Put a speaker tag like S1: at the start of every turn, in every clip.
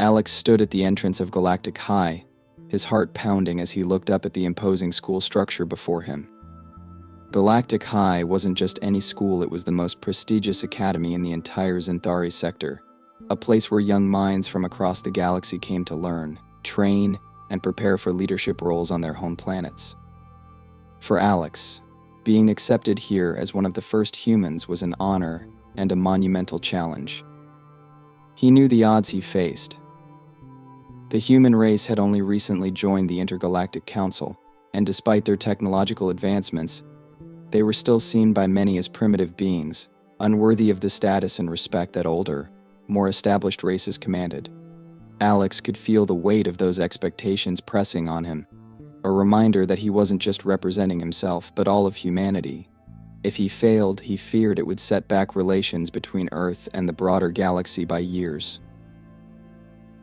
S1: Alex stood at the entrance of Galactic High, his heart pounding as he looked up at the imposing school structure before him. Galactic High wasn't just any school, it was the most prestigious academy in the entire Xanthari sector, a place where young minds from across the galaxy came to learn, train, and prepare for leadership roles on their home planets. For Alex, being accepted here as one of the first humans was an honor and a monumental challenge. He knew the odds he faced. The human race had only recently joined the Intergalactic Council, and despite their technological advancements, they were still seen by many as primitive beings, unworthy of the status and respect that older, more established races commanded. Alex could feel the weight of those expectations pressing on him, a reminder that he wasn't just representing himself, but all of humanity. If he failed, he feared it would set back relations between Earth and the broader galaxy by years.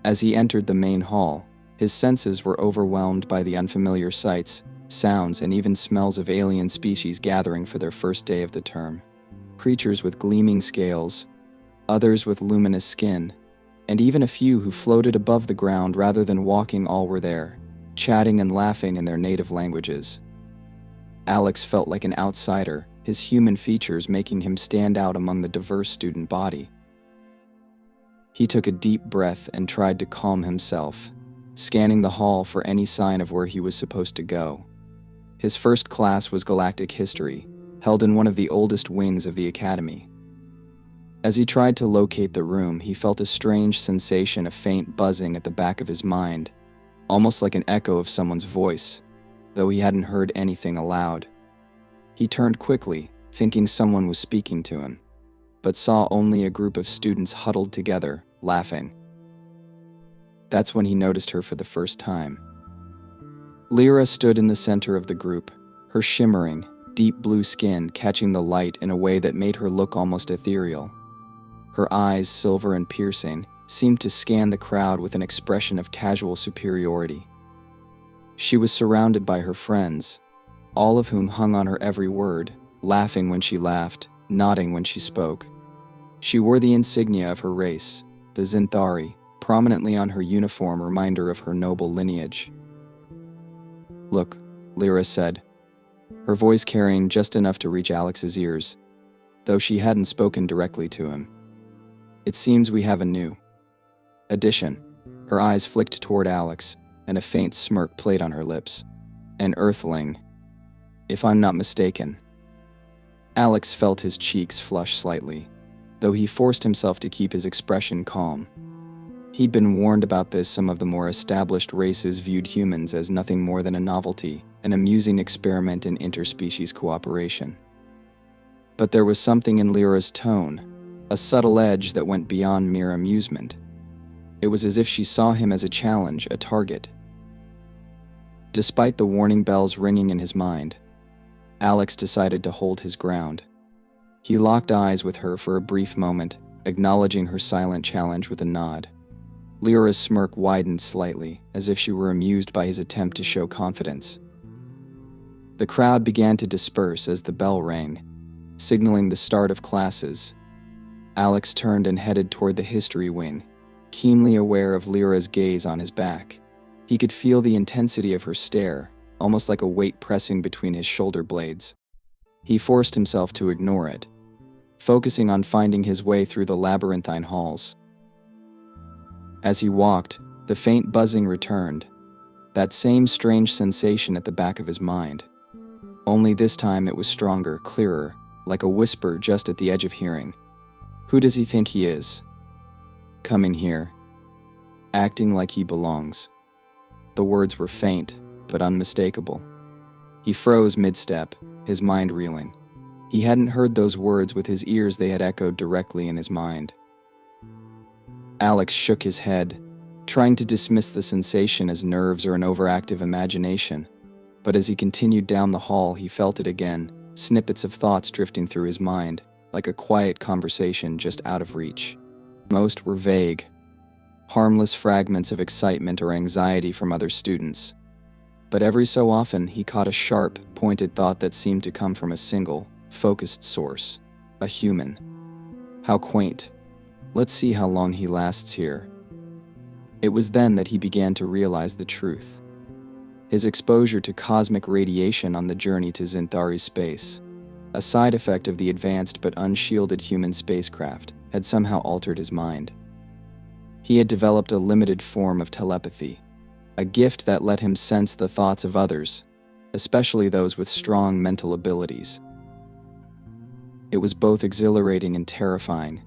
S1: As he entered the main hall, his senses were overwhelmed by the unfamiliar sights, sounds, and even smells of alien species gathering for their first day of the term. Creatures with gleaming scales, others with luminous skin, and even a few who floated above the ground rather than walking, all were there, chatting and laughing in their native languages. Alex felt like an outsider, his human features making him stand out among the diverse student body. He took a deep breath and tried to calm himself, scanning the hall for any sign of where he was supposed to go. His first class was Galactic History, held in one of the oldest wings of the Academy. As he tried to locate the room, he felt a strange sensation of faint buzzing at the back of his mind, almost like an echo of someone's voice, though he hadn't heard anything aloud. He turned quickly, thinking someone was speaking to him, but saw only a group of students huddled together, laughing. That's when he noticed her for the first time. Leora stood in the center of the group, her shimmering, deep blue skin catching the light in a way that made her look almost ethereal. Her eyes, silver and piercing, seemed to scan the crowd with an expression of casual superiority. She was surrounded by her friends, all of whom hung on her every word, laughing when she laughed, nodding when she spoke. She wore the insignia of her race, the Xanthari, prominently on her uniform, reminder of her noble lineage. "Look," Leora said, her voice carrying just enough to reach Alex's ears, though she hadn't spoken directly to him. "It seems we have a new addition." Her eyes flicked toward Alex, and a faint smirk played on her lips. "An Earthling, if I'm not mistaken." Alex felt his cheeks flush slightly, though he forced himself to keep his expression calm. He'd been warned about this. Some of the more established races viewed humans as nothing more than a novelty, an amusing experiment in interspecies cooperation. But there was something in Leora's tone, a subtle edge that went beyond mere amusement. It was as if she saw him as a challenge, a target. Despite the warning bells ringing in his mind, Alex decided to hold his ground. He locked eyes with her for a brief moment, acknowledging her silent challenge with a nod. Leora's smirk widened slightly, as if she were amused by his attempt to show confidence. The crowd began to disperse as the bell rang, signaling the start of classes. Alex turned and headed toward the history wing, keenly aware of Leora's gaze on his back. He could feel the intensity of her stare, almost like a weight pressing between his shoulder blades. He forced himself to ignore it, focusing on finding his way through the labyrinthine halls. As he walked, the faint buzzing returned, that same strange sensation at the back of his mind. Only this time it was stronger, clearer, like a whisper just at the edge of hearing. Who does he think he is? Coming here, acting like he belongs. The words were faint, but unmistakable. He froze mid-step, his mind reeling. He hadn't heard those words with his ears, they had echoed directly in his mind. Alex shook his head, trying to dismiss the sensation as nerves or an overactive imagination. But as he continued down the hall, he felt it again, snippets of thoughts drifting through his mind, like a quiet conversation just out of reach. Most were vague, harmless fragments of excitement or anxiety from other students. But every so often, he caught a sharp, pointed thought that seemed to come from a single, focused source, a human. How quaint. Let's see how long he lasts here. It was then that he began to realize the truth. His exposure to cosmic radiation on the journey to Xanthari's space, a side effect of the advanced but unshielded human spacecraft, had somehow altered his mind. He had developed a limited form of telepathy, a gift that let him sense the thoughts of others, especially those with strong mental abilities. It was both exhilarating and terrifying.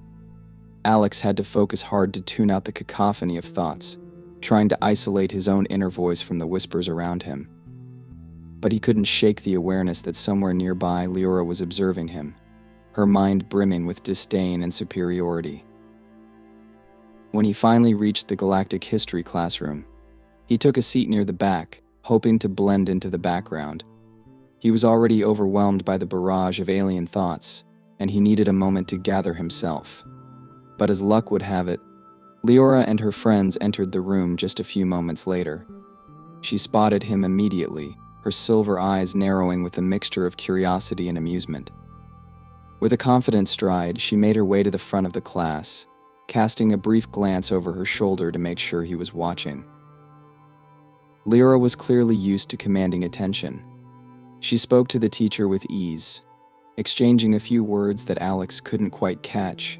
S1: Alex had to focus hard to tune out the cacophony of thoughts, trying to isolate his own inner voice from the whispers around him. But he couldn't shake the awareness that somewhere nearby Leora was observing him, her mind brimming with disdain and superiority. When he finally reached the Galactic history classroom, he took a seat near the back, hoping to blend into the background. He was already overwhelmed by the barrage of alien thoughts, and he needed a moment to gather himself. But as luck would have it, Leora and her friends entered the room just a few moments later. She spotted him immediately, her silver eyes narrowing with a mixture of curiosity and amusement. With a confident stride, she made her way to the front of the class, casting a brief glance over her shoulder to make sure he was watching. Leora was clearly used to commanding attention. She spoke to the teacher with ease, exchanging a few words that Alex couldn't quite catch,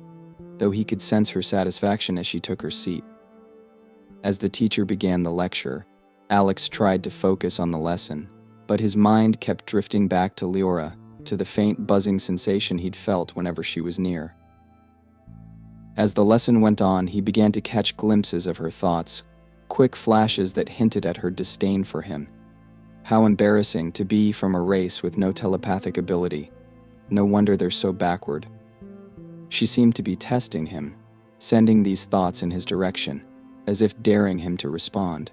S1: though he could sense her satisfaction as she took her seat. As the teacher began the lecture, Alex tried to focus on the lesson, but his mind kept drifting back to Leora, to the faint buzzing sensation he'd felt whenever she was near. As the lesson went on, he began to catch glimpses of her thoughts, quick flashes that hinted at her disdain for him. How embarrassing to be from a race with no telepathic ability. No wonder they're so backward. She seemed to be testing him, sending these thoughts in his direction, as if daring him to respond.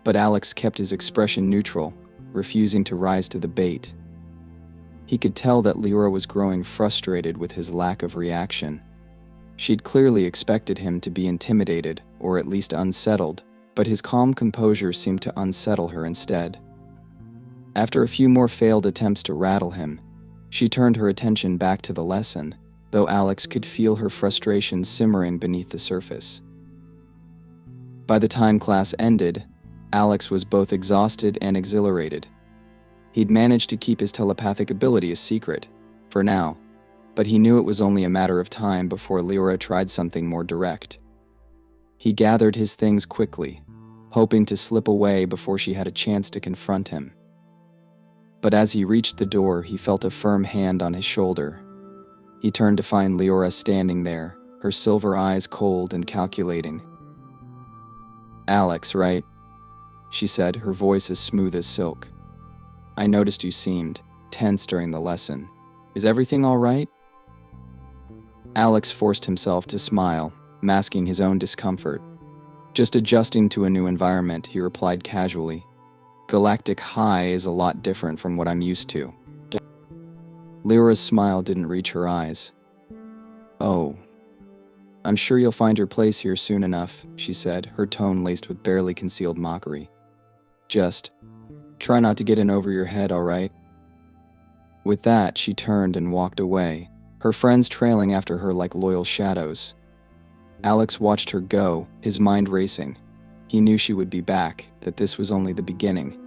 S1: But Alex kept his expression neutral, refusing to rise to the bait. He could tell that Leora was growing frustrated with his lack of reaction. She'd clearly expected him to be intimidated, or at least unsettled, but his calm composure seemed to unsettle her instead. After a few more failed attempts to rattle him, she turned her attention back to the lesson, though Alex could feel her frustration simmering beneath the surface. By the time class ended, Alex was both exhausted and exhilarated. He'd managed to keep his telepathic ability a secret, for now, but he knew it was only a matter of time before Leora tried something more direct. He gathered his things quickly, hoping to slip away before she had a chance to confront him. But as he reached the door, he felt a firm hand on his shoulder. He turned to find Leora standing there, her silver eyes cold and calculating. "Alex, right?" she said, her voice as smooth as silk. "I noticed you seemed tense during the lesson. Is everything all right?" Alex forced himself to smile, masking his own discomfort. "Just adjusting to a new environment," he replied casually. "Galactic High is a lot different from what I'm used to." Leora's smile didn't reach her eyes. "Oh, I'm sure you'll find your place here soon enough," she said, her tone laced with barely concealed mockery. "Just try not to get in over your head, all right?" With that, she turned and walked away, her friends trailing after her like loyal shadows. Alex watched her go, his mind racing. He knew she would be back, that this was only the beginning.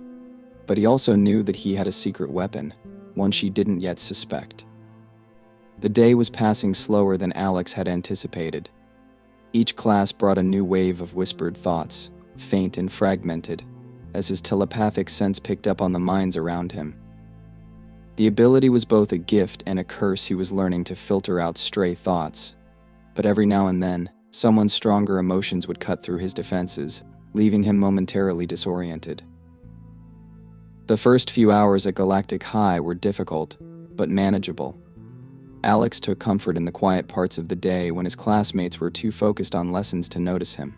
S1: But he also knew that he had a secret weapon, one she didn't yet suspect. The day was passing slower than Alex had anticipated. Each class brought a new wave of whispered thoughts, faint and fragmented, as his telepathic sense picked up on the minds around him. The ability was both a gift and a curse. He was learning to filter out stray thoughts. But every now and then, someone's stronger emotions would cut through his defenses, leaving him momentarily disoriented. The first few hours at Galactic High were difficult, but manageable. Alex took comfort in the quiet parts of the day when his classmates were too focused on lessons to notice him.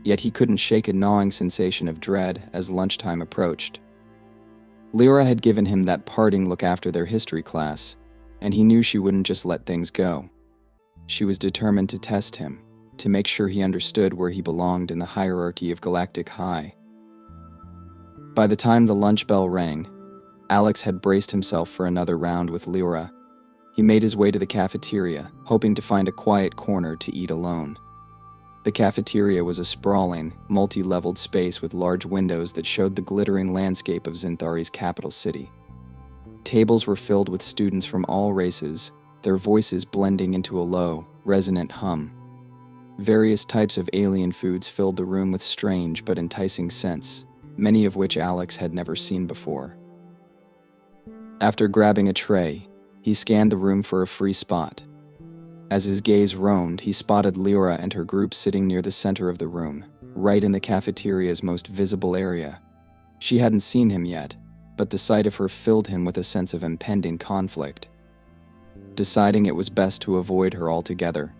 S1: Yet he couldn't shake a gnawing sensation of dread as lunchtime approached. Leora had given him that parting look after their history class, and he knew she wouldn't just let things go. She was determined to test him, to make sure he understood where he belonged in the hierarchy of Galactic High. By the time the lunch bell rang, Alex had braced himself for another round with Leora. He made his way to the cafeteria, hoping to find a quiet corner to eat alone. The cafeteria was a sprawling, multi-leveled space with large windows that showed the glittering landscape of Zinthari's capital city. Tables were filled with students from all races, their voices blending into a low, resonant hum. Various types of alien foods filled the room with strange but enticing scents, many of which Alex had never seen before. After grabbing a tray, he scanned the room for a free spot. As his gaze roamed, he spotted Leora and her group sitting near the center of the room, right in the cafeteria's most visible area. She hadn't seen him yet, but the sight of her filled him with a sense of impending conflict. Deciding it was best to avoid her altogether,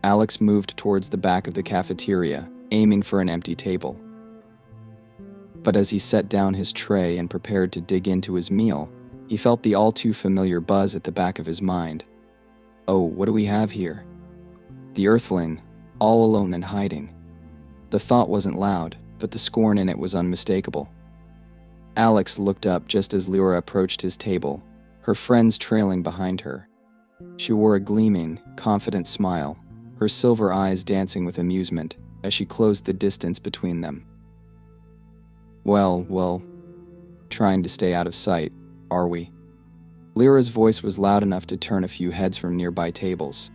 S1: Alex moved towards the back of the cafeteria, aiming for an empty table. But as he set down his tray and prepared to dig into his meal, he felt the all-too-familiar buzz at the back of his mind. Oh, what do we have here? The Earthling, all alone and hiding. The thought wasn't loud, but the scorn in it was unmistakable. Alex looked up just as Leora approached his table, her friends trailing behind her. She wore a gleaming, confident smile, her silver eyes dancing with amusement as she closed the distance between them. Well, trying to stay out of sight, are we? Leora's voice was loud enough to turn a few heads from nearby tables.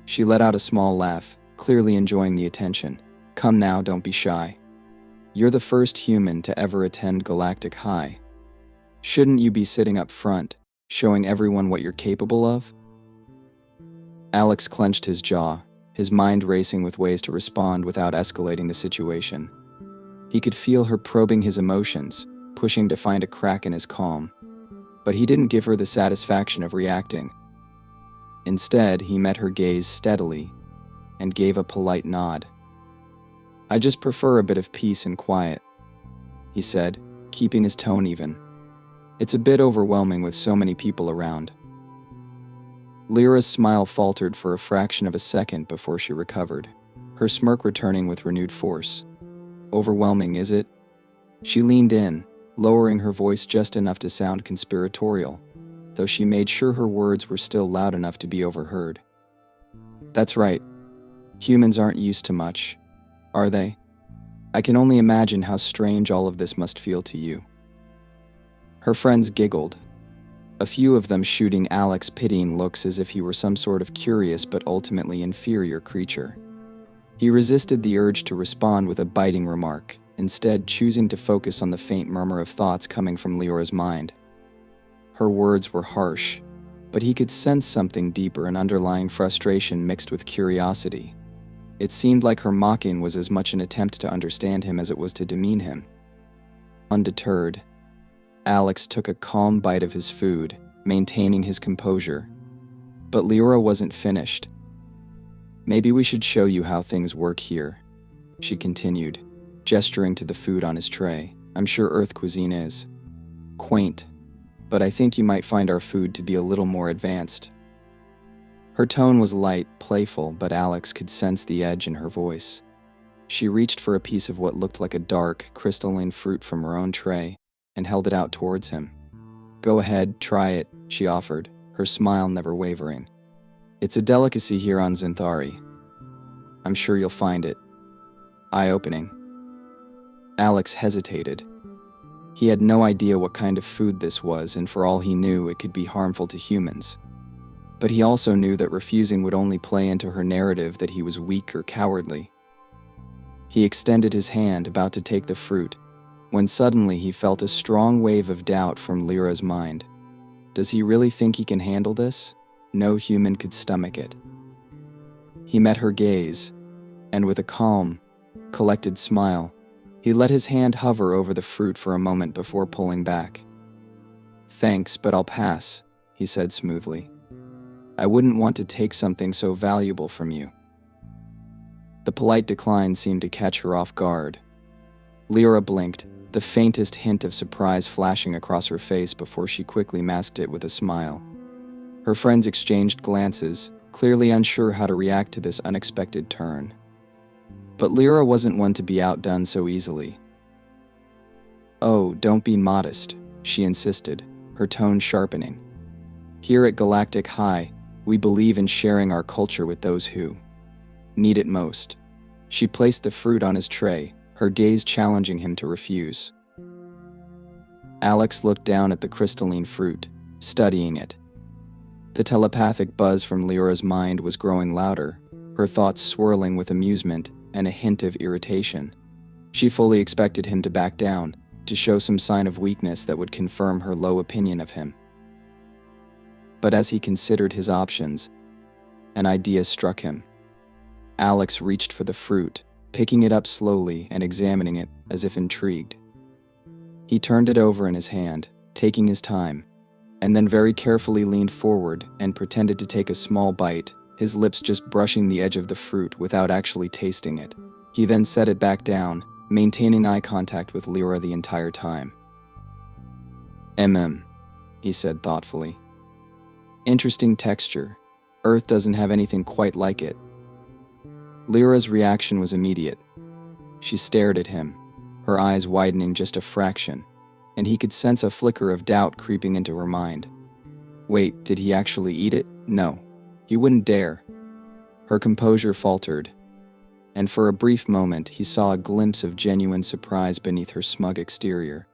S1: She let out a small laugh, clearly enjoying the attention. Come now, don't be shy. You're the first human to ever attend Galactic High. Shouldn't you be sitting up front, showing everyone what you're capable of? Alex clenched his jaw, his mind racing with ways to respond without escalating the situation. He could feel her probing his emotions, pushing to find a crack in his calm. But he didn't give her the satisfaction of reacting. Instead, he met her gaze steadily and gave a polite nod. I just prefer a bit of peace and quiet, he said, keeping his tone even. It's a bit overwhelming with so many people around. Leora's smile faltered for a fraction of a second before she recovered, her smirk returning with renewed force. Overwhelming, is it? She leaned in, lowering her voice just enough to sound conspiratorial, though she made sure her words were still loud enough to be overheard. That's right. Humans aren't used to much, are they? I can only imagine how strange all of this must feel to you. Her friends giggled, a few of them shooting Alex pitying looks as if he were some sort of curious but ultimately inferior creature. He resisted the urge to respond with a biting remark, instead choosing to focus on the faint murmur of thoughts coming from Leora's mind. Her words were harsh, but he could sense something deeper, an underlying frustration mixed with curiosity. It seemed like her mocking was as much an attempt to understand him as it was to demean him. Undeterred, Alex took a calm bite of his food, maintaining his composure. But Leora wasn't finished. Maybe we should show you how things work here, she continued, gesturing to the food on his tray. I'm sure Earth cuisine is quaint, but I think you might find our food to be a little more advanced. Her tone was light, playful, but Alex could sense the edge in her voice. She reached for a piece of what looked like a dark, crystalline fruit from her own tray and held it out towards him. Go ahead, try it, she offered, her smile never wavering. It's a delicacy here on Zinthari. I'm sure you'll find it eye-opening. Alex hesitated. He had no idea what kind of food this was, and for all he knew, it could be harmful to humans. But he also knew that refusing would only play into her narrative that he was weak or cowardly. He extended his hand, about to take the fruit, when suddenly he felt a strong wave of doubt from Leora's mind. Does he really think he can handle this? No human could stomach it. He met her gaze, and with a calm, collected smile, he let his hand hover over the fruit for a moment before pulling back. Thanks, but I'll pass, he said smoothly. I wouldn't want to take something so valuable from you. The polite decline seemed to catch her off guard. Leora blinked, the faintest hint of surprise flashing across her face before she quickly masked it with a smile. Her friends exchanged glances, clearly unsure how to react to this unexpected turn. But Leora wasn't one to be outdone so easily. Oh, don't be modest, she insisted, her tone sharpening. Here at Galactic High, we believe in sharing our culture with those who need it most. She placed the fruit on his tray, her gaze challenging him to refuse. Alex looked down at the crystalline fruit, studying it. The telepathic buzz from Leora's mind was growing louder, her thoughts swirling with amusement and a hint of irritation. She fully expected him to back down, to show some sign of weakness that would confirm her low opinion of him. But as he considered his options, an idea struck him. Alex reached for the fruit, picking it up slowly and examining it as if intrigued. He turned it over in his hand, taking his time, and then very carefully leaned forward and pretended to take a small bite, his lips just brushing the edge of the fruit without actually tasting it. He then set it back down, maintaining eye contact with Leora the entire time. He said thoughtfully. Interesting texture. Earth doesn't have anything quite like it. Leora's reaction was immediate. She stared at him, her eyes widening just a fraction, and he could sense a flicker of doubt creeping into her mind. Wait, did he actually eat it? No, he wouldn't dare. Her composure faltered, and for a brief moment he saw a glimpse of genuine surprise beneath her smug exterior.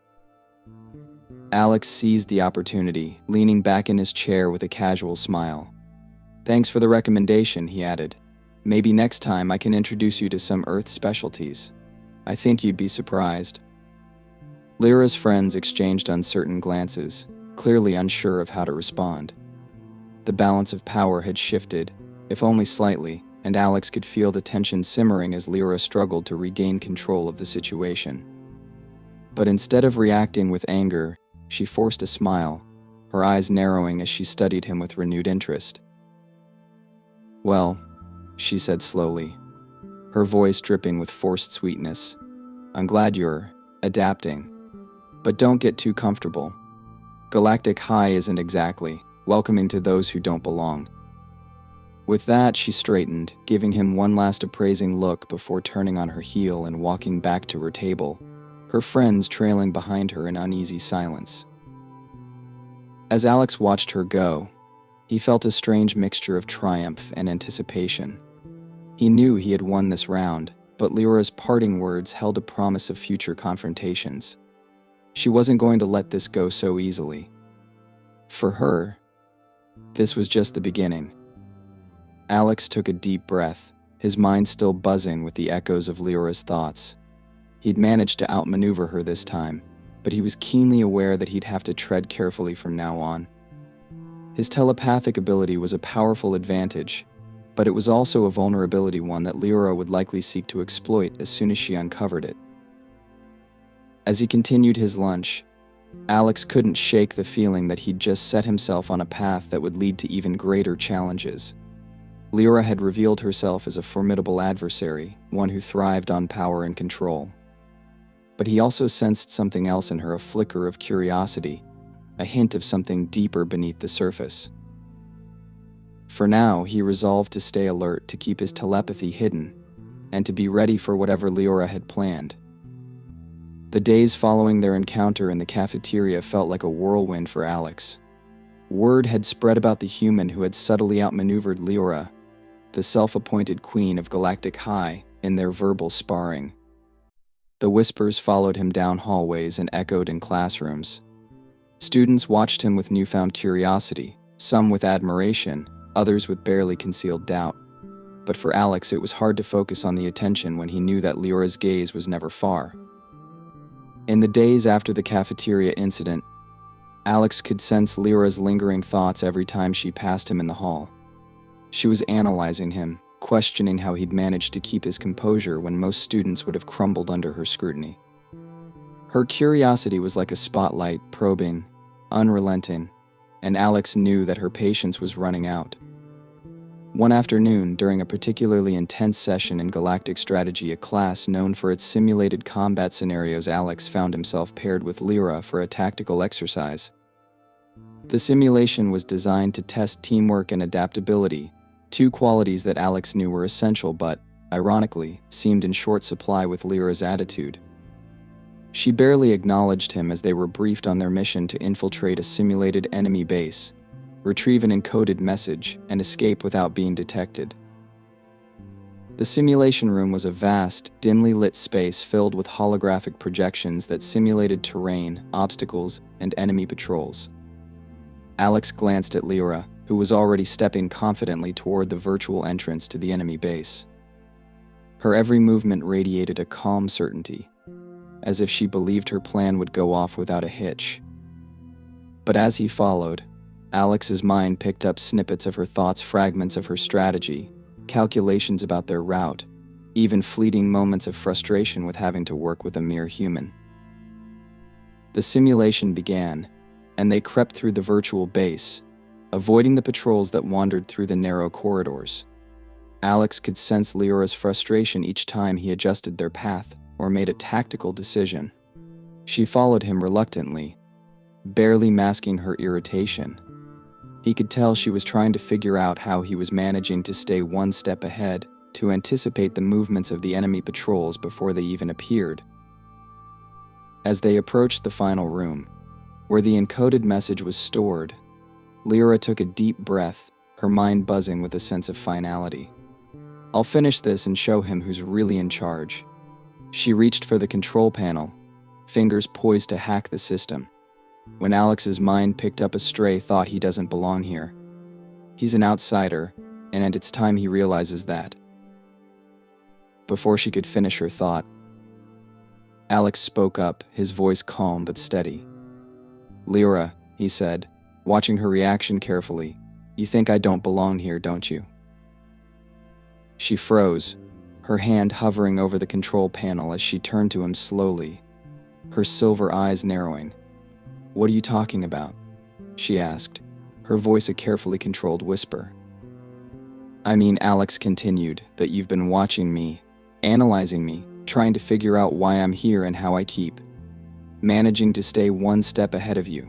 S1: Alex seized the opportunity, leaning back in his chair with a casual smile. Thanks for the recommendation, he added. Maybe next time I can introduce you to some Earth specialties. I think you'd be surprised. Lyra's friends exchanged uncertain glances, clearly unsure of how to respond. The balance of power had shifted, if only slightly, and Alex could feel the tension simmering as Leora struggled to regain control of the situation. But instead of reacting with anger, she forced a smile, her eyes narrowing as she studied him with renewed interest. Well, she said slowly, her voice dripping with forced sweetness, I'm glad you're adapting. But don't get too comfortable. Galactic High isn't exactly welcoming to those who don't belong. With that, she straightened, giving him one last appraising look before turning on her heel and walking back to her table, her friends trailing behind her in uneasy silence. As Alex watched her go, he felt a strange mixture of triumph and anticipation. He knew he had won this round, but Leora's parting words held a promise of future confrontations. She wasn't going to let this go so easily. For her, this was just the beginning. Alex took a deep breath, his mind still buzzing with the echoes of Leora's thoughts. He'd managed to outmaneuver her this time, but he was keenly aware that he'd have to tread carefully from now on. His telepathic ability was a powerful advantage, but it was also a vulnerability one that Leora would likely seek to exploit as soon as she uncovered it. As he continued his lunch, Alex couldn't shake the feeling that he'd just set himself on a path that would lead to even greater challenges. Leora had revealed herself as a formidable adversary, one who thrived on power and control. But he also sensed something else in her, a flicker of curiosity, a hint of something deeper beneath the surface. For now, he resolved to stay alert, to keep his telepathy hidden, and to be ready for whatever Leora had planned. The days following their encounter in the cafeteria felt like a whirlwind for Alex. Word had spread about the human who had subtly outmaneuvered Leora, the self-appointed queen of Galactic High, in their verbal sparring. The whispers followed him down hallways and echoed in classrooms. Students watched him with newfound curiosity, some with admiration, others with barely concealed doubt. But for Alex, it was hard to focus on the attention when he knew that Leora's gaze was never far. In the days after the cafeteria incident, Alex could sense Leora's lingering thoughts every time she passed him in the hall. She was analyzing him, questioning how he'd managed to keep his composure when most students would have crumbled under her scrutiny. Her curiosity was like a spotlight, probing, unrelenting, and Alex knew that her patience was running out. One afternoon, during a particularly intense session in Galactic Strategy, a class known for its simulated combat scenarios, Alex found himself paired with Leora for a tactical exercise. The simulation was designed to test teamwork and adaptability, two qualities that Alex knew were essential but, ironically, seemed in short supply with Leora's attitude. She barely acknowledged him as they were briefed on their mission to infiltrate a simulated enemy base, retrieve an encoded message, and escape without being detected. The simulation room was a vast, dimly lit space filled with holographic projections that simulated terrain, obstacles, and enemy patrols. Alex glanced at Leora, who was already stepping confidently toward the virtual entrance to the enemy base. Her every movement radiated a calm certainty, as if she believed her plan would go off without a hitch. But as he followed, Alex's mind picked up snippets of her thoughts, fragments of her strategy, calculations about their route, even fleeting moments of frustration with having to work with a mere human. The simulation began, and they crept through the virtual base, avoiding the patrols that wandered through the narrow corridors. Alex could sense Leora's frustration each time he adjusted their path or made a tactical decision. She followed him reluctantly, barely masking her irritation. He could tell she was trying to figure out how he was managing to stay one step ahead, to anticipate the movements of the enemy patrols before they even appeared. As they approached the final room, where the encoded message was stored, Leora took a deep breath, her mind buzzing with a sense of finality. "I'll finish this and show him who's really in charge." She reached for the control panel, fingers poised to hack the system, when Alex's mind picked up a stray thought: he doesn't belong here. He's an outsider, and it's time he realizes that. Before she could finish her thought, Alex spoke up, his voice calm but steady. "Leora," he said, watching her reaction carefully, "you think I don't belong here, don't you?" She froze, her hand hovering over the control panel as she turned to him slowly, her silver eyes narrowing. "What are you talking about?" she asked, her voice a carefully controlled whisper. "I mean," Alex continued, "that you've been watching me, analyzing me, trying to figure out why I'm here and how I keep managing to stay one step ahead of you."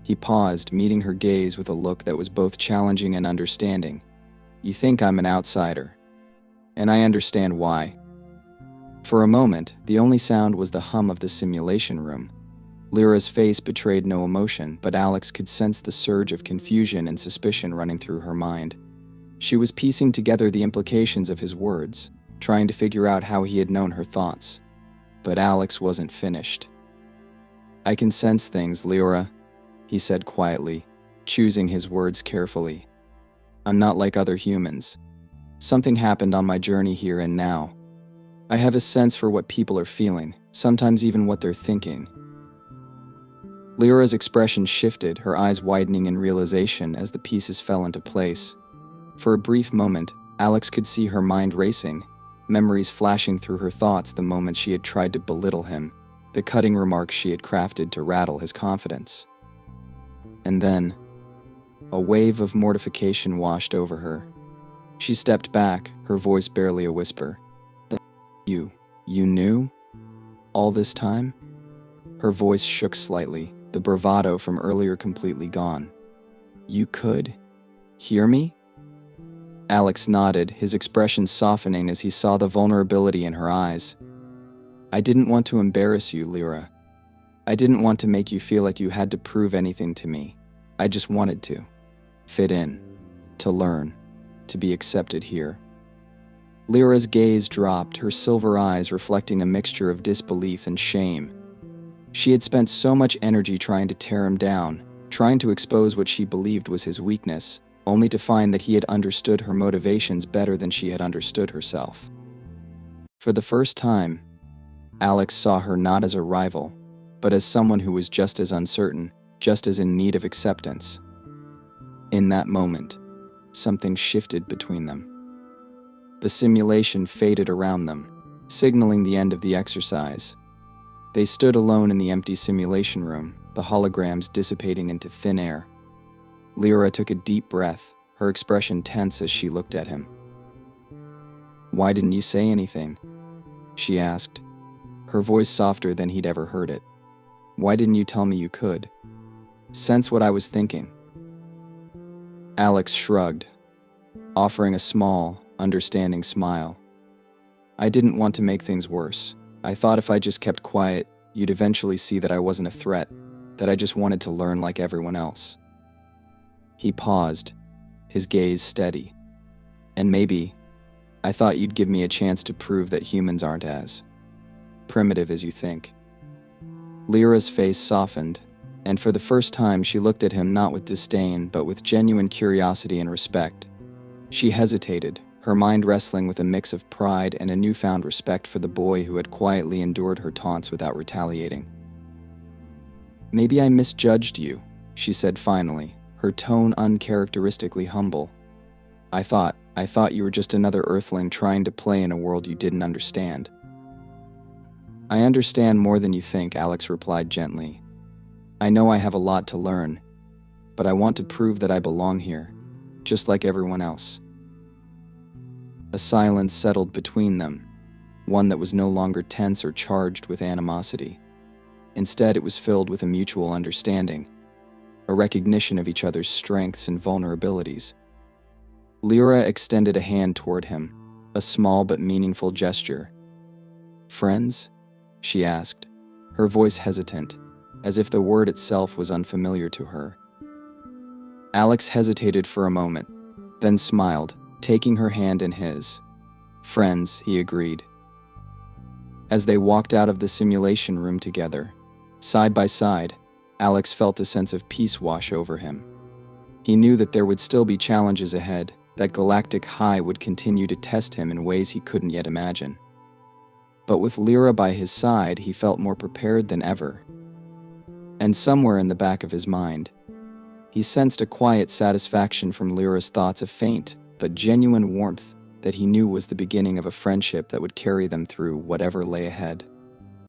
S1: He paused, meeting her gaze with a look that was both challenging and understanding. "You think I'm an outsider, and I understand why." For a moment, the only sound was the hum of the simulation room. Leora's face betrayed no emotion, but Alex could sense the surge of confusion and suspicion running through her mind. She was piecing together the implications of his words, trying to figure out how he had known her thoughts. But Alex wasn't finished. "I can sense things, Leora," he said quietly, choosing his words carefully. "I'm not like other humans. Something happened on my journey here and now. I have a sense for what people are feeling, sometimes even what they're thinking." Leora's expression shifted, her eyes widening in realization as the pieces fell into place. For a brief moment, Alex could see her mind racing, memories flashing through her thoughts, the moments she had tried to belittle him, the cutting remarks she had crafted to rattle his confidence. And then, a wave of mortification washed over her. She stepped back, her voice barely a whisper. You knew? All this time?" Her voice shook slightly, the bravado from earlier completely gone. "You could hear me?" Alex nodded, his expression softening as he saw the vulnerability in her eyes. "I didn't want to embarrass you, Leora. I didn't want to make you feel like you had to prove anything to me. I just wanted to fit in, to learn, to be accepted here." Leora's gaze dropped, her silver eyes reflecting a mixture of disbelief and shame. She had spent so much energy trying to tear him down, trying to expose what she believed was his weakness, only to find that he had understood her motivations better than she had understood herself. For the first time, Alex saw her not as a rival, but as someone who was just as uncertain, just as in need of acceptance. In that moment, something shifted between them. The simulation faded around them, signaling the end of the exercise. They stood alone in the empty simulation room, the holograms dissipating into thin air. Leora took a deep breath, her expression tense as she looked at him. "Why didn't you say anything?" she asked, her voice softer than he'd ever heard it. "Why didn't you tell me you could sense what I was thinking?" Alex shrugged, offering a small, understanding smile. "I didn't want to make things worse. I thought if I just kept quiet, you'd eventually see that I wasn't a threat, that I just wanted to learn like everyone else." He paused, his gaze steady. "And maybe I thought you'd give me a chance to prove that humans aren't as primitive as you think." Leora's face softened, and for the first time she looked at him not with disdain but with genuine curiosity and respect. She hesitated, her mind wrestling with a mix of pride and a newfound respect for the boy who had quietly endured her taunts without retaliating. "Maybe I misjudged you," she said finally, her tone uncharacteristically humble. I thought you were just another Earthling trying to play in a world you didn't understand." "I understand more than you think," Alex replied gently. "I know I have a lot to learn, but I want to prove that I belong here, just like everyone else." A silence settled between them, one that was no longer tense or charged with animosity. Instead, it was filled with a mutual understanding, a recognition of each other's strengths and vulnerabilities. Leora extended a hand toward him, a small but meaningful gesture. "Friends?" she asked, her voice hesitant, as if the word itself was unfamiliar to her. Alex hesitated for a moment, then smiled, taking her hand in his. "Friends," he agreed. As they walked out of the simulation room together, side by side, Alex felt a sense of peace wash over him. He knew that there would still be challenges ahead, that Galactic High would continue to test him in ways he couldn't yet imagine. But with Leora by his side, he felt more prepared than ever. And somewhere in the back of his mind, he sensed a quiet satisfaction from Leora's thoughts, a faint but genuine warmth that he knew was the beginning of a friendship that would carry them through whatever lay ahead.